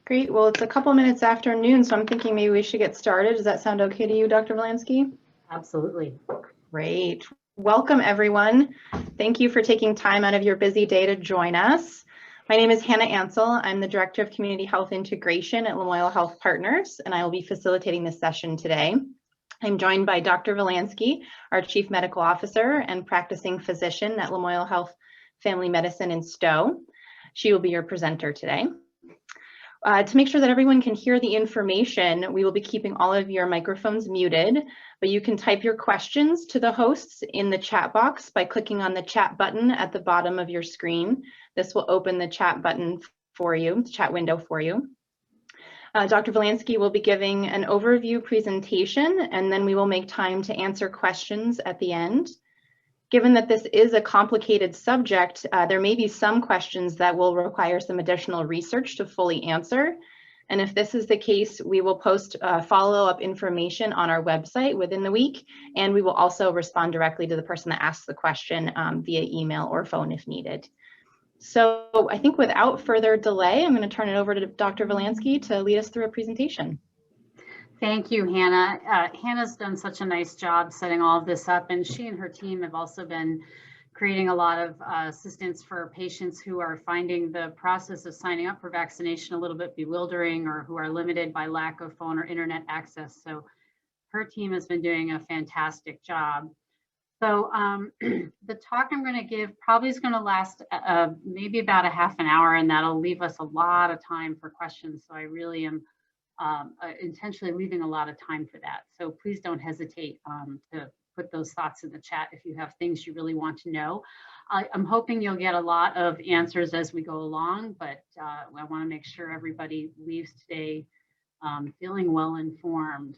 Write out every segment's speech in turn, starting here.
Great. Well, it's a couple minutes after noon, so I'm thinking maybe we should get started. Does that sound okay to you, Dr. Volansky? Absolutely. Great. Welcome, everyone. Thank you for taking time out of your busy day to join us. My name is Hannah Ansel. I'm the Director of Community Health Integration at Lamoille Health Partners, and I will be facilitating this session today. I'm joined by Dr. Volansky, our Chief Medical Officer and practicing physician at Lamoille Health Family Medicine in Stowe. She will be your presenter today. To make sure that everyone can hear the information, we will be keeping all of your microphones muted, but you can type your questions to the hosts in the chat box by clicking on the chat button at the bottom of your screen. This will open the chat button for you, the chat window for you. Dr. Volansky will be giving an overview presentation, and then we will make time to answer questions at the end. Given that this is a complicated subject, there may be some questions that will require some additional research to fully answer. And if this is the case, we will post follow-up information on our website within the week, and we will also respond directly to the person that asks the question via email or phone if needed. So I think without further delay, I'm going to turn it over to Dr. Volansky to lead us through a presentation. Thank you, Hannah. Hannah's done such a nice job setting all of this up, and she and her team have also been creating a lot of assistance for patients who are finding the process of signing up for vaccination a little bit bewildering, or who are limited by lack of phone or internet access. So her team has been doing a fantastic job. So the talk I'm going to give probably is going to last maybe about a half an hour, and that'll leave us a lot of time for questions. So I really am intentionally leaving a lot of time for that. So please don't hesitate to put those thoughts in the chat if you have things you really want to know. I'm hoping you'll get a lot of answers as we go along, but I want to make sure everybody leaves today feeling well informed.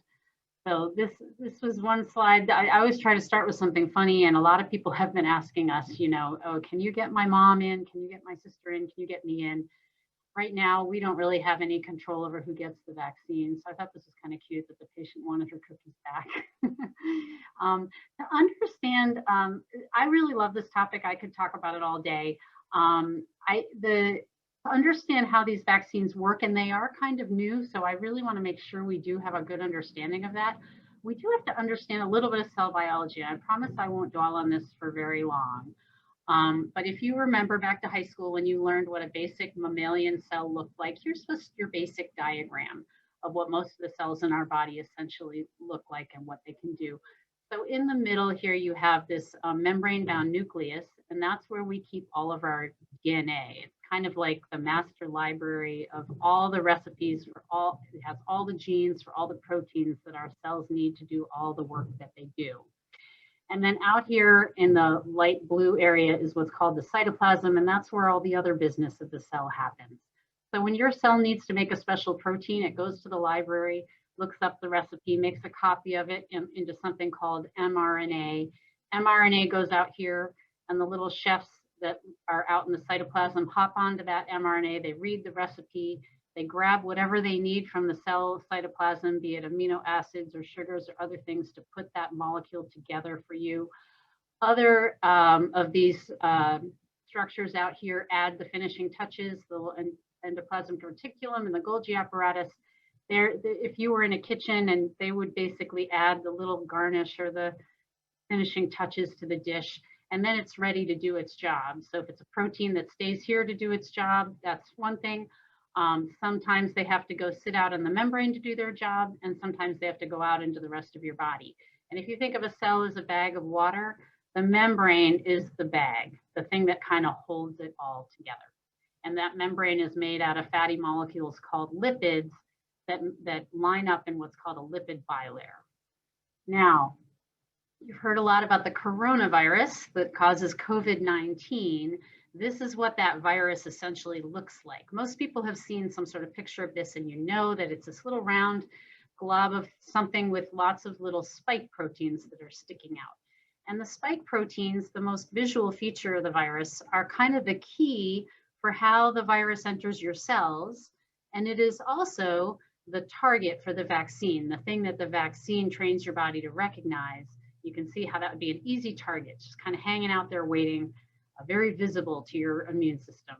So this was one slide. I always try to start with something funny, and a lot of people have been asking us, you know, oh, can you get my mom in? Can you get my sister in? Can you get me in? Right now, we don't really have any control over who gets the vaccine. So I thought this was kind of cute that the patient wanted her cookies back. To understand, I really love this topic. I could talk about it all day. To understand how these vaccines work, and they are kind of new, so I really want to make sure we do have a good understanding of that. We do have to understand a little bit of cell biology. I promise I won't dwell on this for very long. But if you remember back to high school when you learned what a basic mammalian cell looked like, here's your basic diagram of what most of the cells in our body essentially look like and what they can do. So in the middle here, you have this membrane-bound nucleus, and that's where we keep all of our DNA. It's kind of like the master library of all the recipes for all, it has all the genes for all the proteins that our cells need to do all the work that they do. And then out here in the light blue area is what's called the cytoplasm, and that's where all the other business of the cell happens. So when your cell needs to make a special protein, it goes to the library, looks up the recipe, makes a copy of it into something called mRNA. mRNA goes out here, and the little chefs that are out in the cytoplasm hop onto that mRNA, they read the recipe, they grab whatever they need from the cell cytoplasm, be it amino acids or sugars or other things, to put that molecule together for you. Other of these structures out here add the finishing touches, the endoplasmic reticulum and the Golgi apparatus. If you were in a kitchen, and they would basically add the little garnish or the finishing touches to the dish, and then it's ready to do its job. So if it's a protein that stays here to do its job, that's one thing. Sometimes they have to go sit out in the membrane to do their job, and sometimes they have to go out into the rest of your body. And if you think of a cell as a bag of water, the membrane is the bag, the thing that kind of holds it all together. And that membrane is made out of fatty molecules called lipids that line up in what's called a lipid bilayer. Now, you've heard a lot about the coronavirus that causes COVID-19. This is what that virus essentially looks like. Most people have seen some sort of picture of this, and you know that it's this little round glob of something with lots of little spike proteins that are sticking out. And the spike proteins, the most visual feature of the virus, are kind of the key for how the virus enters your cells. And it is also the target for the vaccine, the thing that the vaccine trains your body to recognize. You can see how that would be an easy target, just kind of hanging out there waiting, very visible to your immune system.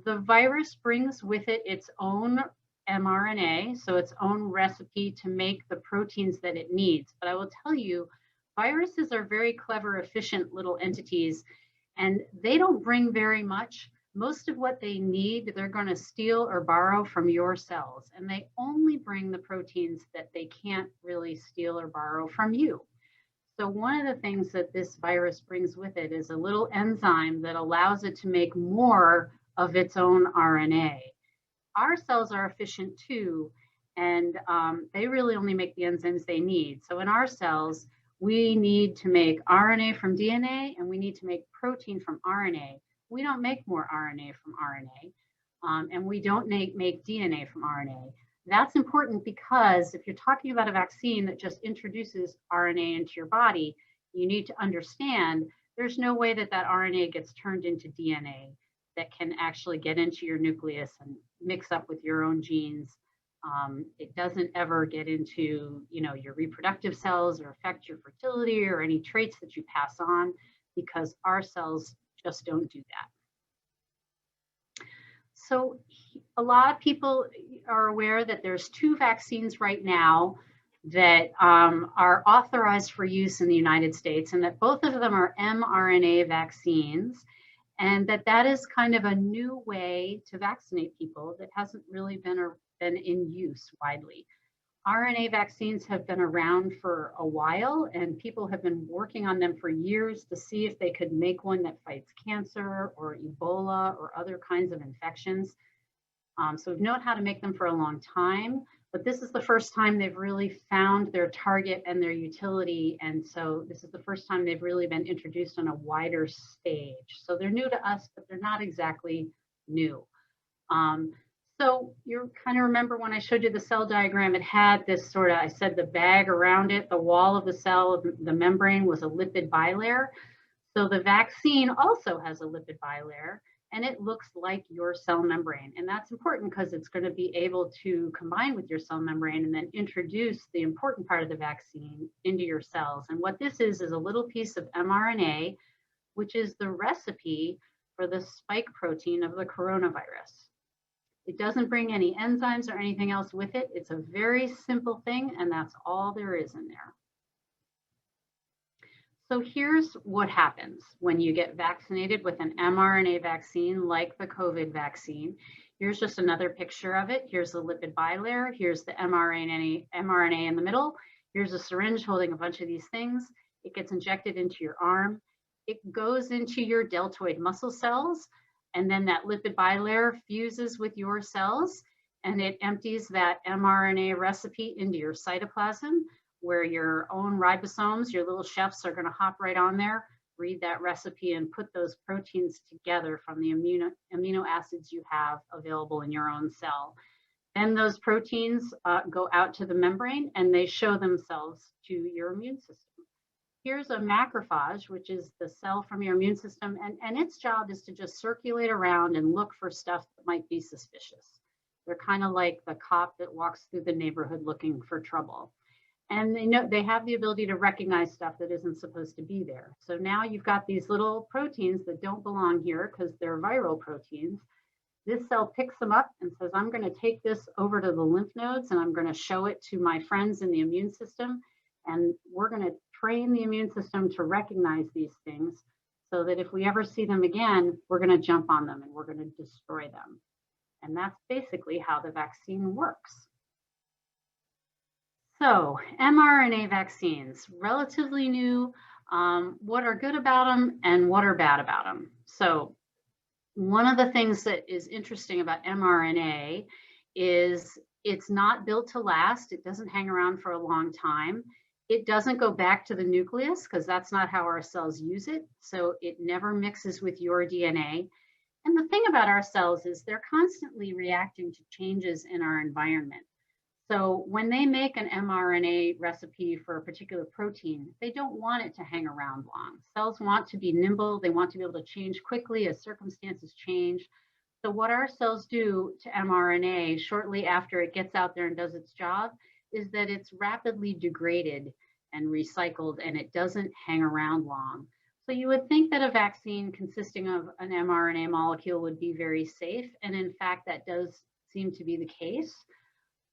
The virus brings with it its own mRNA, so its own recipe to make the proteins that it needs. But I will tell you, viruses are very clever, efficient little entities, and they don't bring very much. Most of what they need, they're going to steal or borrow from your cells, and they only bring the proteins that they can't really steal or borrow from you. So one of the things that this virus brings with it is a little enzyme that allows it to make more of its own RNA. Our cells are efficient too, and they really only make the enzymes they need. So in our cells, we need to make RNA from DNA, and we need to make protein from RNA. We don't make more RNA from RNA, and we don't make DNA from RNA. That's important because if you're talking about a vaccine that just introduces RNA into your body, you need to understand there's no way that that RNA gets turned into DNA that can actually get into your nucleus and mix up with your own genes. It doesn't ever get into, your reproductive cells or affect your fertility or any traits that you pass on, because our cells just don't do that. So a lot of people are aware that there's 2 vaccines right now that are authorized for use in the United States, and that both of them are mRNA vaccines, and that is kind of a new way to vaccinate people that hasn't really been in use widely. RNA vaccines have been around for a while, and people have been working on them for years to see if they could make one that fights cancer or Ebola or other kinds of infections. So we've known how to make them for a long time, but this is the first time they've really found their target and their utility. And so this is the first time they've really been introduced on a wider stage. So they're new to us, but they're not exactly new. So you kind of remember when I showed you the cell diagram, it had this sort of, I said the bag around it, the wall of the cell, the membrane was a lipid bilayer. So the vaccine also has a lipid bilayer, and it looks like your cell membrane. And that's important because it's going to be able to combine with your cell membrane and then introduce the important part of the vaccine into your cells. And what this is a little piece of mRNA, which is the recipe for the spike protein of the coronavirus. It doesn't bring any enzymes or anything else with it. It's a very simple thing, and that's all there is in there. So here's what happens when you get vaccinated with an mRNA vaccine like the COVID vaccine. Here's just another picture of it. Here's the lipid bilayer. Here's the mRNA in the middle. Here's a syringe holding a bunch of these things. It gets injected into your arm. It goes into your deltoid muscle cells, and then that lipid bilayer fuses with your cells, and it empties that mRNA recipe into your cytoplasm, where your own ribosomes, your little chefs, are going to hop right on there, read that recipe, and put those proteins together from the amino acids you have available in your own cell. Then those proteins go out to the membrane, and they show themselves to your immune system. Here's a macrophage, which is the cell from your immune system, and its job is to just circulate around and look for stuff that might be suspicious. They're kind of like the cop that walks through the neighborhood looking for trouble. And they have the ability to recognize stuff that isn't supposed to be there. So now you've got these little proteins that don't belong here because they're viral proteins. This cell picks them up and says, I'm going to take this over to the lymph nodes, and I'm going to show it to my friends in the immune system. And we're going to train the immune system to recognize these things so that if we ever see them again, we're going to jump on them and we're going to destroy them. And that's basically how the vaccine works. So mRNA vaccines, relatively new. What are good about them and what are bad about them? So one of the things that is interesting about mRNA is it's not built to last. It doesn't hang around for a long time. It doesn't go back to the nucleus because that's not how our cells use it. So it never mixes with your DNA. And the thing about our cells is they're constantly reacting to changes in our environment. So when they make an mRNA recipe for a particular protein, they don't want it to hang around long. Cells want to be nimble. They want to be able to change quickly as circumstances change. So what our cells do to mRNA shortly after it gets out there and does its job is that it's rapidly degraded and recycled, and it doesn't hang around long. So you would think that a vaccine consisting of an mRNA molecule would be very safe. And in fact, that does seem to be the case.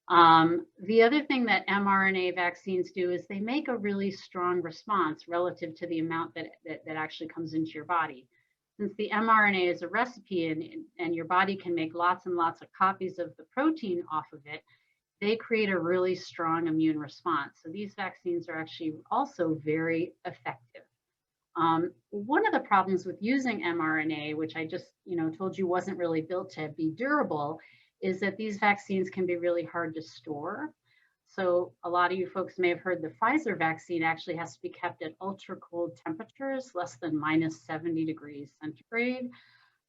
The other thing that mRNA vaccines do is they make a really strong response relative to the amount that actually comes into your body. Since the mRNA is a recipe and your body can make lots and lots of copies of the protein off of it, they create a really strong immune response. So these vaccines are actually also very effective. One of the problems with using mRNA, which I just told you wasn't really built to be durable, is that these vaccines can be really hard to store. So a lot of you folks may have heard the Pfizer vaccine actually has to be kept at ultra cold temperatures, less than -70 degrees centigrade.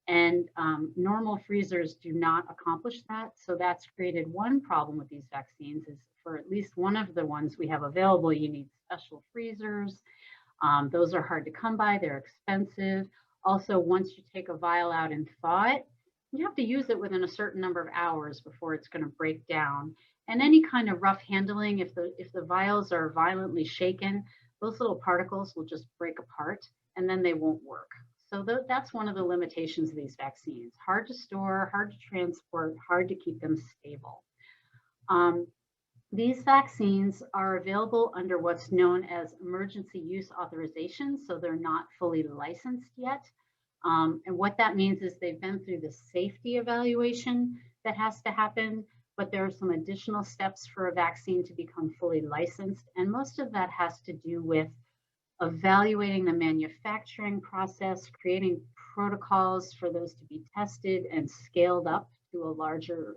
And normal freezers do not accomplish that. So that's created one problem with these vaccines is for at least one of the ones we have available, you need special freezers. Those are hard to come by, they're expensive. Also, once you take a vial out and thaw it, you have to use it within a certain number of hours before it's going to break down. And any kind of rough handling, if the vials are violently shaken, those little particles will just break apart and then they won't work. So that's one of the limitations of these vaccines. Hard to store, hard to transport, hard to keep them stable. These vaccines are available under what's known as emergency use authorization, so they're not fully licensed yet. And what that means is they've been through the safety evaluation that has to happen, but there are some additional steps for a vaccine to become fully licensed. And most of that has to do with evaluating the manufacturing process, creating protocols for those to be tested and scaled up to a larger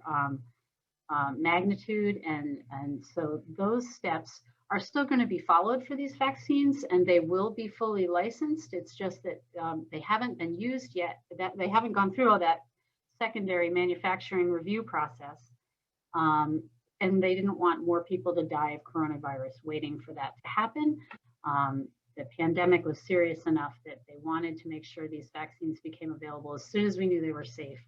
magnitude. And so those steps are still going to be followed for these vaccines, and they will be fully licensed. It's just that they haven't been used yet, that they haven't gone through all that secondary manufacturing review process. And they didn't want more people to die of coronavirus waiting for that to happen. The pandemic was serious enough that they wanted to make sure these vaccines became available as soon as we knew they were safe.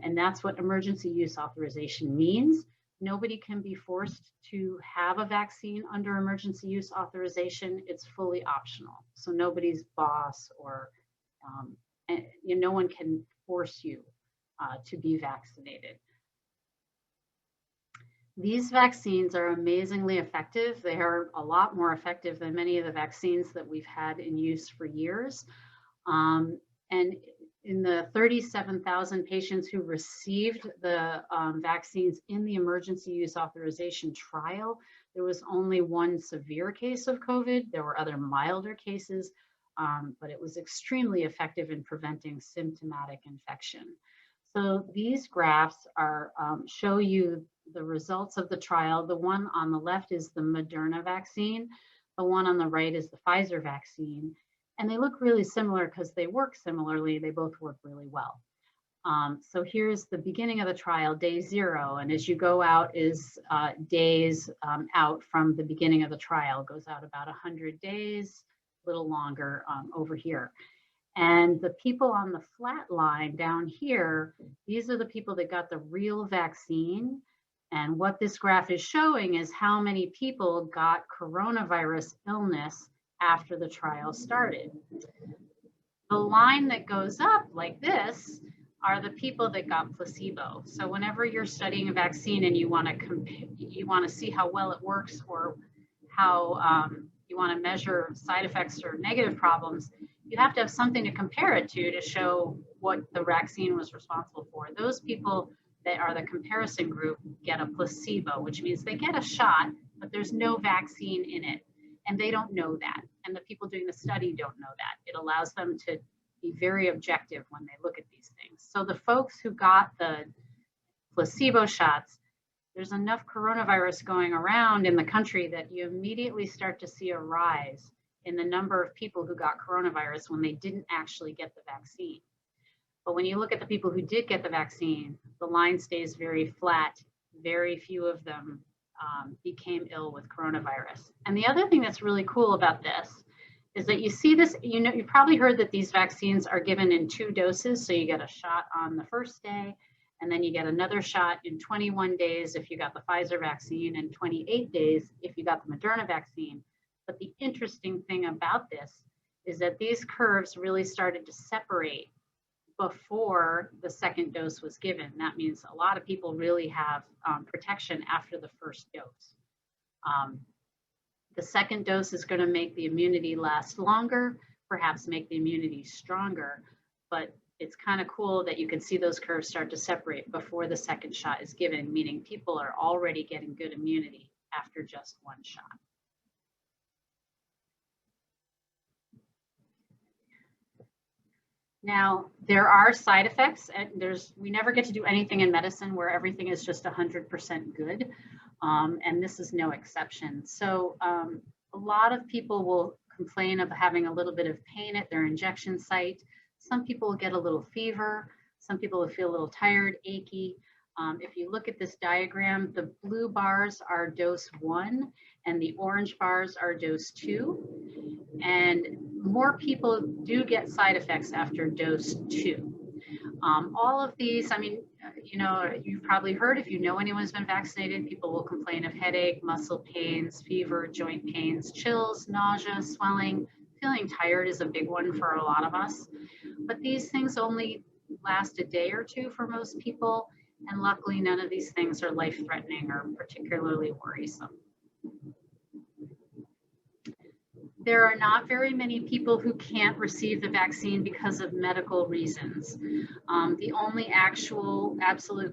And that's what emergency use authorization means. Nobody can be forced to have a vaccine under emergency use authorization. It's fully optional. So nobody's boss or no one can force you to be vaccinated. These vaccines are amazingly effective. They are a lot more effective than many of the vaccines that we've had in use for years. And in the 37,000 patients who received the vaccines in the emergency use authorization trial, there was only one severe case of COVID. There were other milder cases, but it was extremely effective in preventing symptomatic infection. So these graphs are show you the results of the trial. The one on the left is the Mrna vaccine. The one on the right is the Pfizer vaccine. And they look really similar because they work similarly. They both work really well. So here's the beginning of the trial, day 0. And as you go out is days out from the beginning of the trial. It goes out about 100 days, a little longer over here. And the people on the flat line down here, these are the people that got the real vaccine. And what this graph is showing is how many people got coronavirus illness after the trial started. The line that goes up like this are the people that got placebo. So whenever you're studying a vaccine and you want to see how well it works or how you want to measure side effects or negative problems, you have to have something to compare it to show what the vaccine was responsible for. Those people that are the comparison group get a placebo, which means they get a shot, but there's no vaccine in it. And they don't know that. And the people doing the study don't know that. It allows them to be very objective when they look at these things. So the folks who got the placebo shots, there's enough coronavirus going around in the country that you immediately start to see a rise in the number of people who got coronavirus when they didn't actually get the vaccine. But when you look at the people who did get the vaccine, the line stays very flat. Very few of them became ill with coronavirus. And the other thing that's really cool about this is that you see this, you probably heard that these vaccines are given in 2 doses. So you get a shot on the first day, and then you get another shot in 21 days if you got the Pfizer vaccine, and 28 days if you got the Mrna vaccine. But the interesting thing about this is that these curves really started to separate before the second dose was given. That means a lot of people really have protection after the first dose. The second dose is going to make the immunity last longer, perhaps make the immunity stronger, but it's kind of cool that you can see those curves start to separate before the second shot is given, meaning people are already getting good immunity after just one shot. Now, there are side effects, and we never get to do anything in medicine where everything is just 100% good, and this is no exception. So a lot of people will complain of having a little bit of pain at their injection site. Some people will get a little fever. Some people will feel a little tired, achy. If you look at this diagram, the blue bars are dose 1 and the orange bars are dose 2. And more people do get side effects after dose 2. All of these, I mean, you know, you've probably heard, if you know anyone who's been vaccinated, people will complain of headache, muscle pains, fever, joint pains, chills, nausea, swelling. Feeling tired is a big one for a lot of us. But these things only last a day or two for most people. And luckily, none of these things are life-threatening or particularly worrisome. There are not very many people who can't receive the vaccine because of medical reasons. The only absolute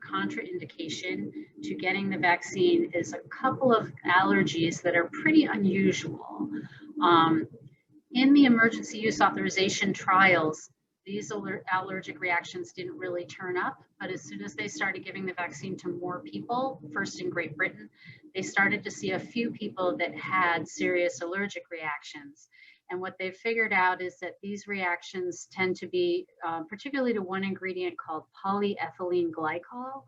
contraindication to getting the vaccine is a couple of allergies that are pretty unusual. In the emergency use authorization trials, these allergic reactions didn't really turn up, but as soon as they started giving the vaccine to more people, first in Great Britain, they started to see a few people that had serious allergic reactions. And what they've figured out is that these reactions tend to be particularly to one ingredient called polyethylene glycol.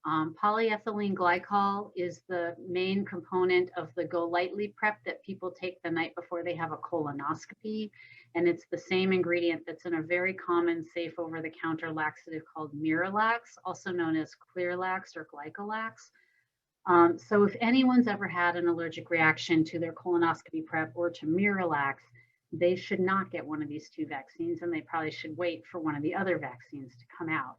Polyethylene glycol is the main component of the Go Lightly prep that people take the night before they have a colonoscopy. And it's the same ingredient that's in a very common safe over-the-counter laxative called Miralax, also known as Clearlax or Glycolax. So if anyone's ever had an allergic reaction to their colonoscopy prep or to Miralax, they should not get one of these two vaccines, and they probably should wait for one of the other vaccines to come out.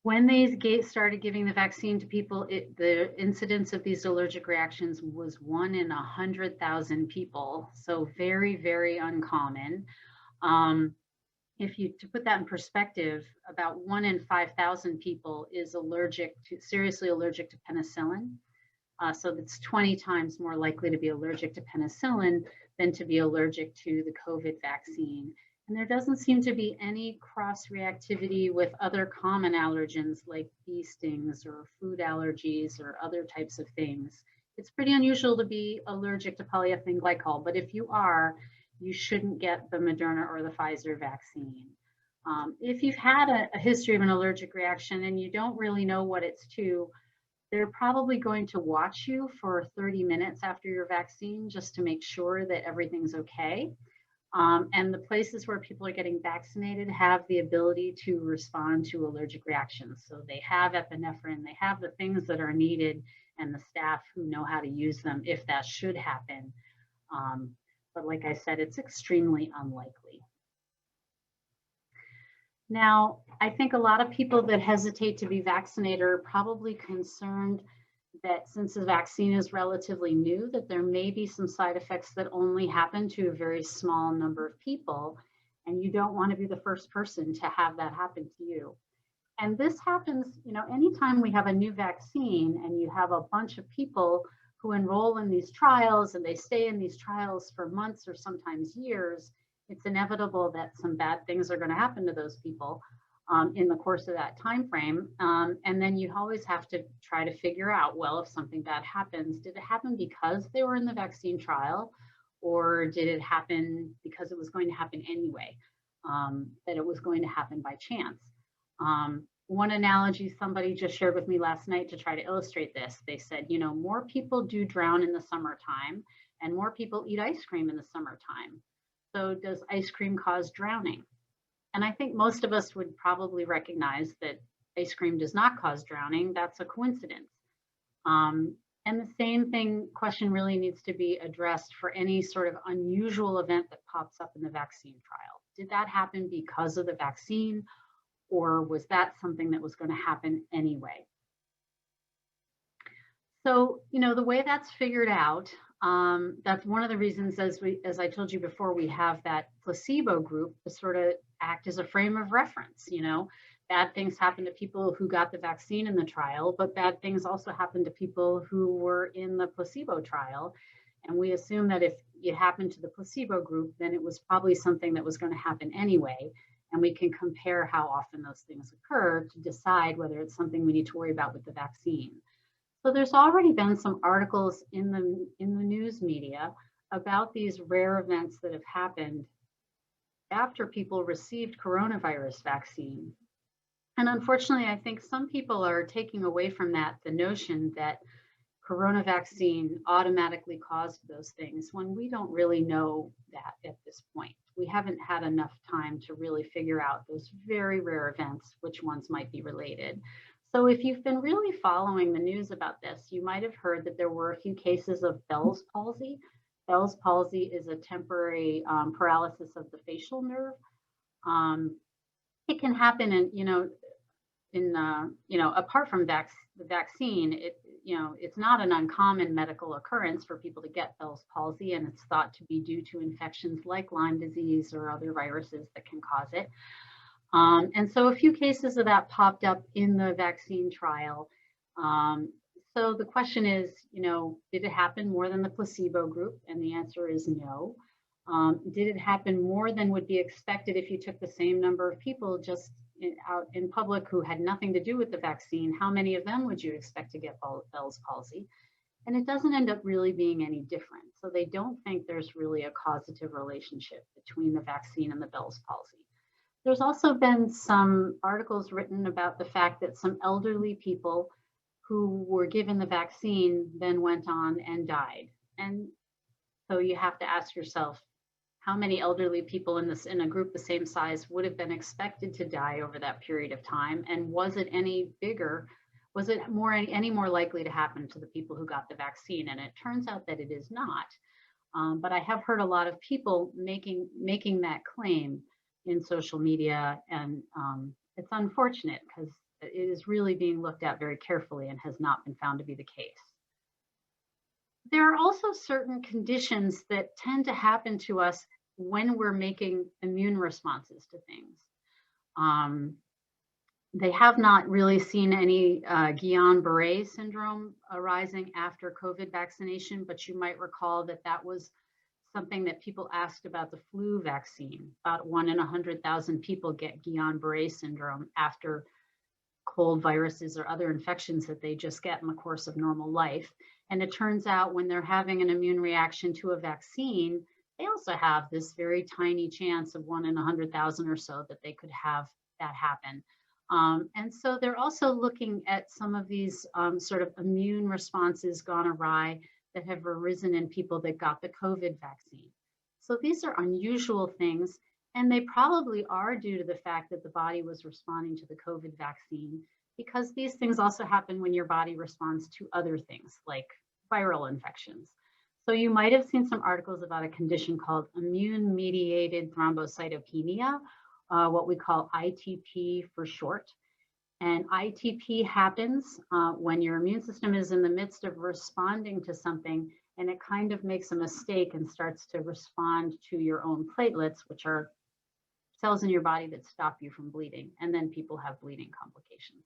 When they started giving the vaccine to people, the incidence of these allergic reactions was 1 in 100,000 people, so very, very uncommon. To put that in perspective, about 1 in 5,000 people is seriously allergic to penicillin. So that's 20 times more likely to be allergic to penicillin than to be allergic to the COVID vaccine. And there doesn't seem to be any cross-reactivity with other common allergens like bee stings or food allergies or other types of things. It's pretty unusual to be allergic to polyethylene glycol, but if you are, you shouldn't get the Moderna or the Pfizer vaccine. If you've had a history of an allergic reaction and you don't really know what it's to, they're probably going to watch you for 30 minutes after your vaccine just to make sure that everything's okay. And the places where people are getting vaccinated have the ability to respond to allergic reactions. So they have epinephrine, they have the things that are needed, and the staff who know how to use them if that should happen. But like I said, it's extremely unlikely. Now, I think a lot of people that hesitate to be vaccinated are probably concerned that since the vaccine is relatively new, that there may be some side effects that only happen to a very small number of people, and you don't want to be the first person to have that happen to you. And this happens, you know, anytime we have a new vaccine and you have a bunch of people who enroll in these trials and they stay in these trials for months or sometimes years, it's inevitable that some bad things are going to happen to those people in the course of that time frame. And then you always have to try to figure out, well, if something bad happens, did it happen because they were in the vaccine trial, or did it happen because it was going to happen anyway, that it was going to happen by chance? One analogy somebody just shared with me last night to try to illustrate this, they said, you know, more people do drown in the summertime and more people eat ice cream in the summertime. So does ice cream cause drowning? And I think most of us would probably recognize that ice cream does not cause drowning. That's a coincidence. And the same question really needs to be addressed for any sort of unusual event that pops up in the vaccine trial. Did that happen because of the vaccine, or was that something that was going to happen anyway? So, the way that's figured out, that's one of the reasons, as I told you before, we have that placebo group to sort of act as a frame of reference. Bad things happen to people who got the vaccine in the trial, but bad things also happen to people who were in the placebo trial. And we assume that if it happened to the placebo group, then it was probably something that was going to happen anyway. And we can compare how often those things occur to decide whether it's something we need to worry about with the vaccine. So there's already been some articles in the news media about these rare events that have happened after people received coronavirus vaccine. And unfortunately, I think some people are taking away from that the notion that corona vaccine automatically caused those things, when we don't really know that at this point. We haven't had enough time to really figure out those very rare events, which ones might be related. So if you've been really following the news about this, you might have heard that there were a few cases of Bell's palsy. Bell's palsy is a temporary paralysis of the facial nerve. It can happen apart from the vaccine, it's not an uncommon medical occurrence for people to get Bell's palsy, and it's thought to be due to infections like Lyme disease or other viruses that can cause it. And so a few cases of that popped up in the vaccine trial. So the question is, did it happen more than the placebo group? And the answer is no. Did it happen more than would be expected if you took the same number of people just out in public who had nothing to do with the vaccine? How many of them would you expect to get Bell's palsy? And it doesn't end up really being any different. So they don't think there's really a causative relationship between the vaccine and the Bell's palsy. There's also been some articles written about the fact that some elderly people who were given the vaccine then went on and died. And so you have to ask yourself, how many elderly people in a group the same size would have been expected to die over that period of time? And was it any bigger? Was it any more likely to happen to the people who got the vaccine? And it turns out that it is not. But I have heard a lot of people making that claim in social media, and it's unfortunate because it is really being looked at very carefully and has not been found to be the case. There are also certain conditions that tend to happen to us when we're making immune responses to things. They have not really seen any Guillain-Barre syndrome arising after COVID vaccination, but you might recall that that was something that people asked about the flu vaccine. About 1 in 100,000 people get Guillain-Barre syndrome after cold viruses or other infections that they just get in the course of normal life. And it turns out when they're having an immune reaction to a vaccine, they also have this very tiny chance of 1 in 100,000 or so that they could have that happen. And so they're also looking at some of these sort of immune responses gone awry that have arisen in people that got the COVID vaccine. So these are unusual things, and they probably are due to the fact that the body was responding to the COVID vaccine, because these things also happen when your body responds to other things like viral infections. So you might have seen some articles about a condition called immune-mediated thrombocytopenia, what we call ITP for short. And ITP happens when your immune system is in the midst of responding to something, and it kind of makes a mistake and starts to respond to your own platelets, which are cells in your body that stop you from bleeding. And then people have bleeding complications.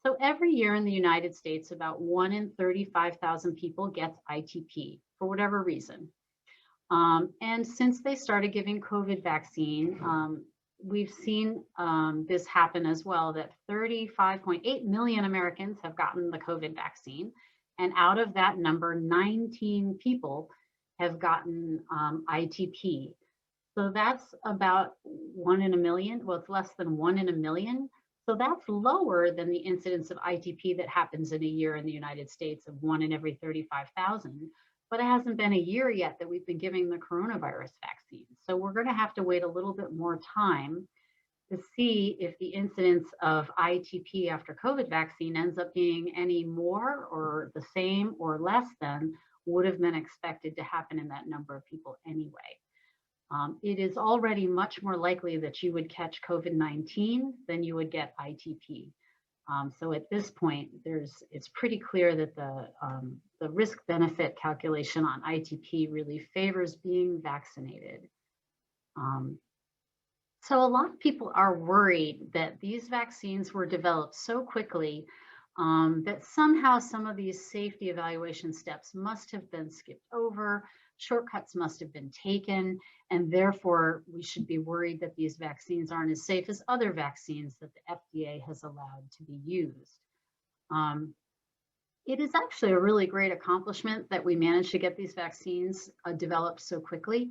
So every year in the United States, about 1 in 35,000 people gets ITP for whatever reason. And since they started giving COVID vaccine, we've seen this happen as well, that 35.8 million Americans have gotten the COVID vaccine. And out of that number, 19 people have gotten ITP. So that's about 1 in a million. Well, it's less than 1 in a million. So that's lower than the incidence of ITP that happens in a year in the United States of 1 in every 35,000. But it hasn't been a year yet that we've been giving the coronavirus vaccine. So we're going to have to wait a little bit more time to see if the incidence of ITP after COVID vaccine ends up being any more or the same or less than would have been expected to happen in that number of people anyway. It is already much more likely that you would catch COVID-19 than you would get ITP. So at this point, it's pretty clear that the risk-benefit calculation on ITP really favors being vaccinated. So a lot of people are worried that these vaccines were developed so quickly that somehow some of these safety evaluation steps must have been skipped over, shortcuts must have been taken, and therefore we should be worried that these vaccines aren't as safe as other vaccines that the FDA has allowed to be used. It is actually a really great accomplishment that we managed to get these vaccines developed so quickly.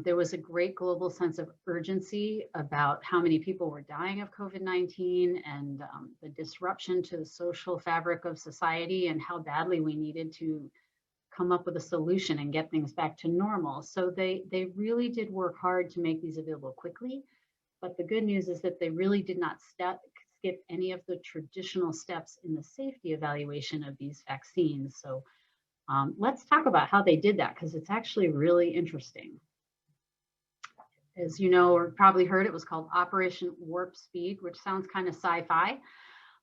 There was a great global sense of urgency about how many people were dying of COVID-19 and the disruption to the social fabric of society and how badly we needed to come up with a solution and get things back to normal. So they really did work hard to make these available quickly. But the good news is that they really did not skip any of the traditional steps in the safety evaluation of these vaccines. So let's talk about how they did that, because it's actually really interesting. As you know, or probably heard, it was called Operation Warp Speed, which sounds kind of sci-fi.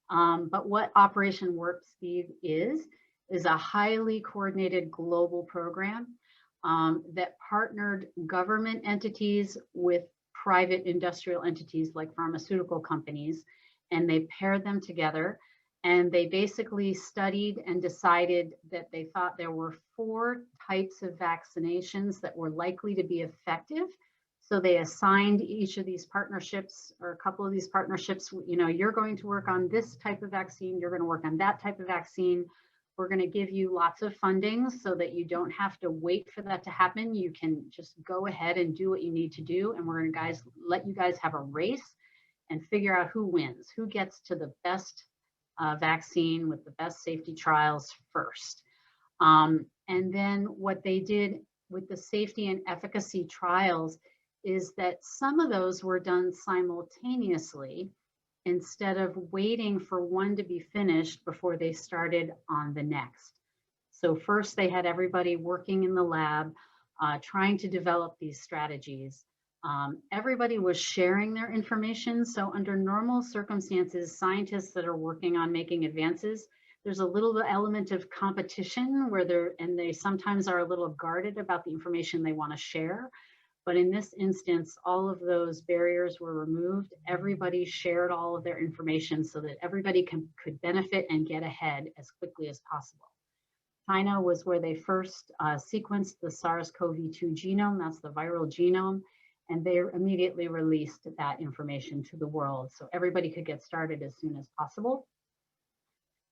But what Operation Warp Speed is a highly coordinated global program that partnered government entities with private industrial entities like pharmaceutical companies, and they paired them together. And they basically studied and decided that they thought there were 4 types of vaccinations that were likely to be effective. So they assigned each of these partnerships, or a couple of these partnerships, you know, you're going to work on this type of vaccine, you're going to work on that type of vaccine. We're going to give you lots of funding so that you don't have to wait for that to happen. You can just go ahead and do what you need to do. And we're going to let you guys have a race and figure out who wins, who gets to the best vaccine with the best safety trials first. And then what they did with the safety and efficacy trials is that some of those were done simultaneously instead of waiting for one to be finished before they started on the next. So first they had everybody working in the lab, trying to develop these strategies. Everybody was sharing their information. So under normal circumstances, scientists that are working on making advances, there's a little element of competition where they sometimes are a little guarded about the information they want to share. But in this instance, all of those barriers were removed. Everybody shared all of their information so that everybody could benefit and get ahead as quickly as possible. China was where they first sequenced the SARS-CoV-2 genome, that's the viral genome, and they immediately released that information to the world so everybody could get started as soon as possible.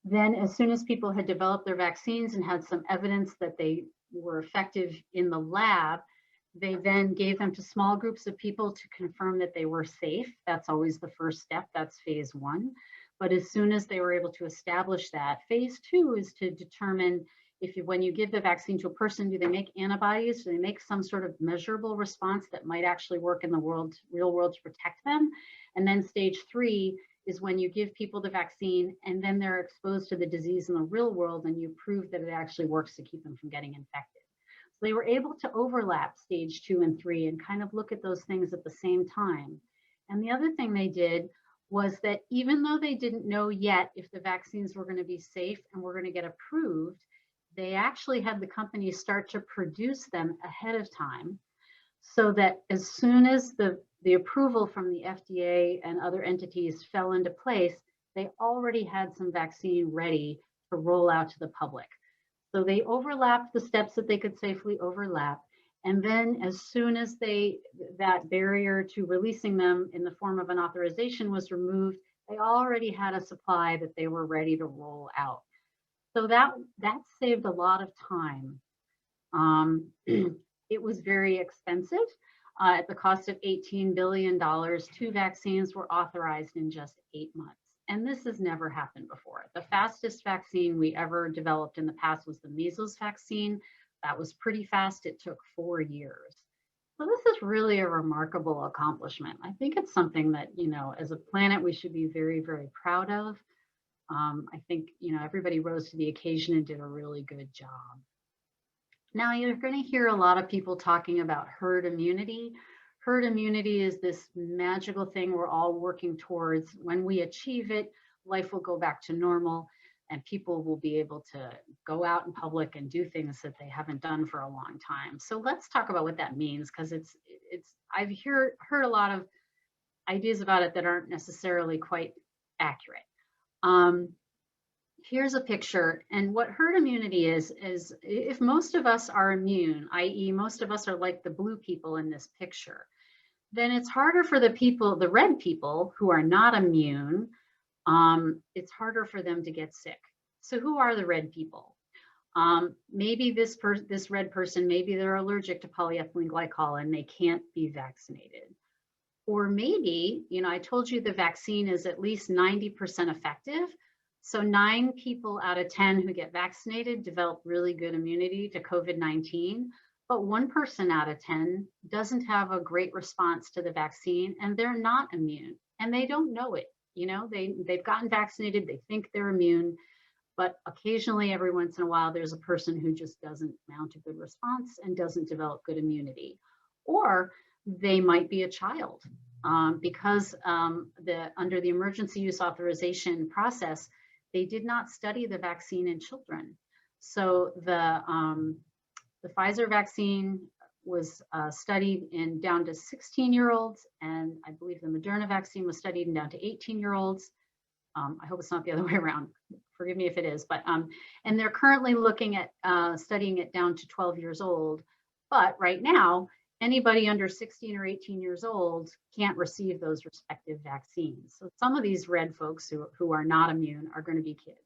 Then as soon as people had developed their vaccines and had some evidence that they were effective in the lab, they then gave them to small groups of people to confirm that they were safe. That's always the first step, that's phase 1. But as soon as they were able to establish that, phase 2 is to determine when you give the vaccine to a person, do they make antibodies? Do they make some sort of measurable response that might actually work in the real world to protect them? And then stage 3 is when you give people the vaccine and then they're exposed to the disease in the real world and you prove that it actually works to keep them from getting infected. So they were able to overlap stage 2 and 3 and kind of look at those things at the same time. And the other thing they did was that even though they didn't know yet if the vaccines were going to be safe and were going to get approved, they actually had the companies start to produce them ahead of time so that as soon as the approval from the FDA and other entities fell into place, they already had some vaccine ready to roll out to the public. So they overlapped the steps that they could safely overlap. And then as soon as that barrier to releasing them in the form of an authorization was removed, they already had a supply that they were ready to roll out. So that saved a lot of time. It was very expensive. At the cost of $18 billion, 2 vaccines were authorized in just 8 months. And this has never happened before. The fastest vaccine we ever developed in the past was the measles vaccine. That was pretty fast. It took 4 years. So this is really a remarkable accomplishment. I think it's something that, as a planet, we should be very, very proud of. I think, everybody rose to the occasion and did a really good job. Now, you're going to hear a lot of people talking about herd immunity. Herd immunity is this magical thing we're all working towards. When we achieve it, life will go back to normal and people will be able to go out in public and do things that they haven't done for a long time. So let's talk about what that means, because I've heard a lot of ideas about it that aren't necessarily quite accurate. Here's a picture, and what herd immunity is if most of us are immune, i.e. most of us are like the blue people in this picture, then it's harder for the red people who are not immune, it's harder for them to get sick. So who are the red people? Maybe this red person, maybe they're allergic to polyethylene glycol and they can't be vaccinated. Or maybe, I told you the vaccine is at least 90% effective. So 9 people out of 10 who get vaccinated develop really good immunity to COVID-19, but 1 person out of 10 doesn't have a great response to the vaccine and they're not immune and they don't know it. They've gotten vaccinated, they think they're immune, but occasionally, every once in a while, there's a person who just doesn't mount a good response and doesn't develop good immunity. Or they might be a child because under the emergency use authorization process, they did not study the vaccine in children. So the Pfizer vaccine was studied in down to 16-year-olds, and I believe the Mrna vaccine was studied in down to 18-year-olds. I hope it's not the other way around. Forgive me if it is, but and they're currently looking at studying it down to 12 years old. But right now, anybody under 16 or 18 years old can't receive those respective vaccines. So some of these red folks who are not immune are going to be kids.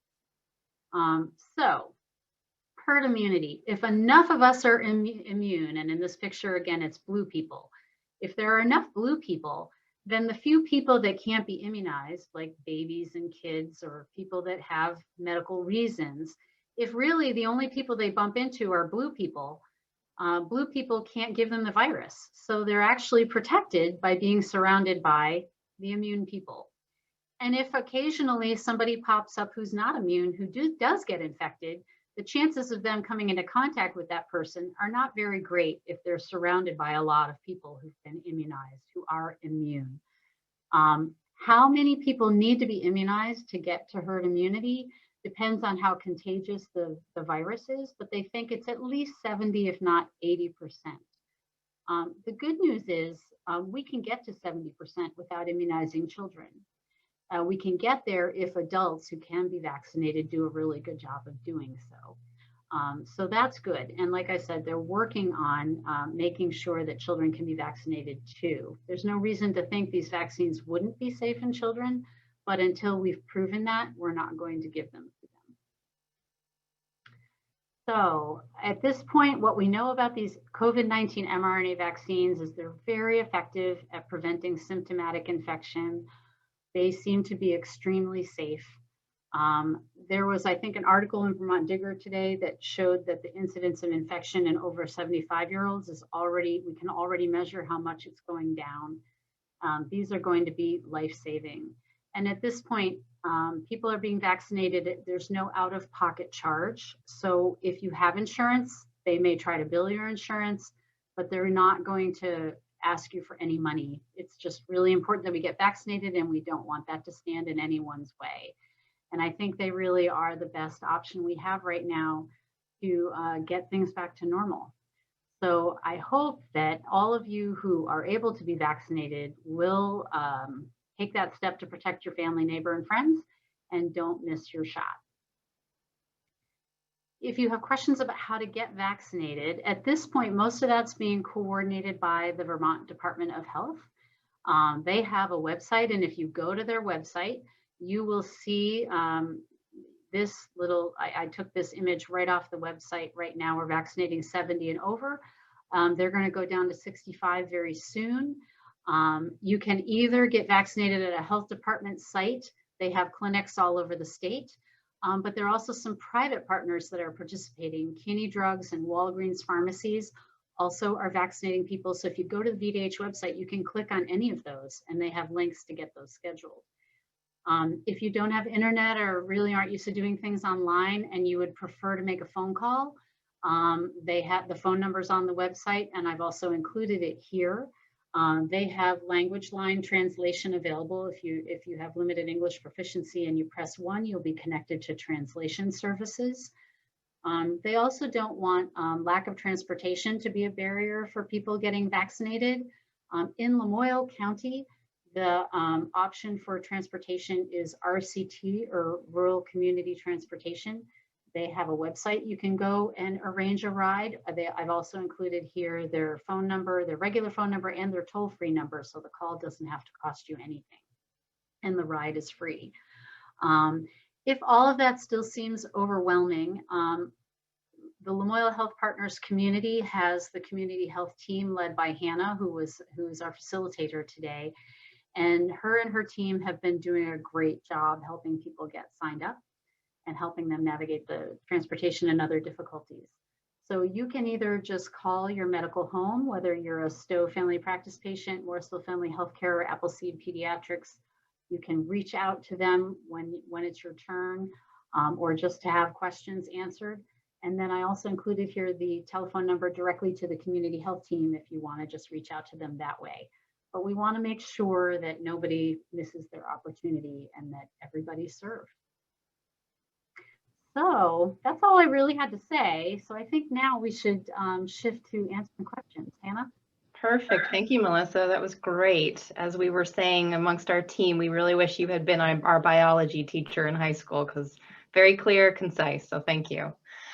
So herd immunity. If enough of us are immune, and in this picture, again, it's blue people. If there are enough blue people, then the few people that can't be immunized, like babies and kids or people that have medical reasons, if really the only people they bump into are blue people can't give them the virus. So they're actually protected by being surrounded by the immune people. And if occasionally somebody pops up who's not immune, who does get infected, the chances of them coming into contact with that person are not very great if they're surrounded by a lot of people who've been immunized, who are immune. How many people need to be immunized to get to herd immunity depends on how contagious the virus is, but they think it's at least 70, if not 80%. The good news is we can get to 70% without immunizing children. We can get there if adults who can be vaccinated do a really good job of doing so. So that's good. And like I said, they're working on making sure that children can be vaccinated too. There's no reason to think these vaccines wouldn't be safe in children, but until we've proven that, we're not going to give them to them. So at this point, what we know about these COVID-19 mRNA vaccines is they're very effective at preventing symptomatic infection. They seem to be extremely safe. There was, I think, an article in Vermont Digger today that showed that the incidence of infection in over 75-year-olds is we can already measure how much it's going down. These are going to be life-saving. And at this point, people are being vaccinated. There's no out-of-pocket charge. So if you have insurance, they may try to bill your insurance, but they're not going to ask you for any money. It's just really important that we get vaccinated, and we don't want that to stand in anyone's way. And I think they really are the best option we have right now to get things back to normal. So I hope that all of you who are able to be vaccinated will take that step to protect your family, neighbor, and friends, and don't miss your shot. If you have questions about how to get vaccinated, at this point, most of that's being coordinated by the Vermont Department of Health. They have a website, and if you go to their website, you will see this little, I took this image right off the website right now. We're vaccinating 70 and over. They're going to go down to 65 very soon. You can either get vaccinated at a health department site. They have clinics all over the state, but there are also some private partners that are participating. Kinney Drugs and Walgreens pharmacies also are vaccinating people. So if you go to the VDH website, you can click on any of those, and they have links to get those scheduled. If you don't have internet or really aren't used to doing things online and you would prefer to make a phone call, They have the phone numbers on the website, and I've also included it here. They have language line translation available. If you have limited English proficiency and you press 1, you'll be connected to translation services. They also don't want lack of transportation to be a barrier for people getting vaccinated. In Lamoille County, the option for transportation is RCT, or Rural Community Transportation. They have a website you can go and arrange a ride. I've also included here their phone number, their regular phone number, and their toll-free number, so the call doesn't have to cost you anything, and the ride is free. If all of that still seems overwhelming, the Lamoille Health Partners community has the community health team led by Hannah, who is our facilitator today. And her team have been doing a great job helping people get signed up and helping them navigate the transportation and other difficulties. So you can either just call your medical home, whether you're a Stowe Family Practice patient, Morrisville Family Healthcare, or Appleseed Pediatrics. You can reach out to them when it's your turn, or just to have questions answered. And then I also included here the telephone number directly to the community health team if you want to just reach out to them that way. But we want to make sure that nobody misses their opportunity and that everybody's served. So that's all I really had to say. So I think now we should shift to answering questions. Hannah? Perfect. Thank you, Melissa. That was great. As we were saying amongst our team, we really wish you had been our biology teacher in high school, because very clear, concise. So thank you.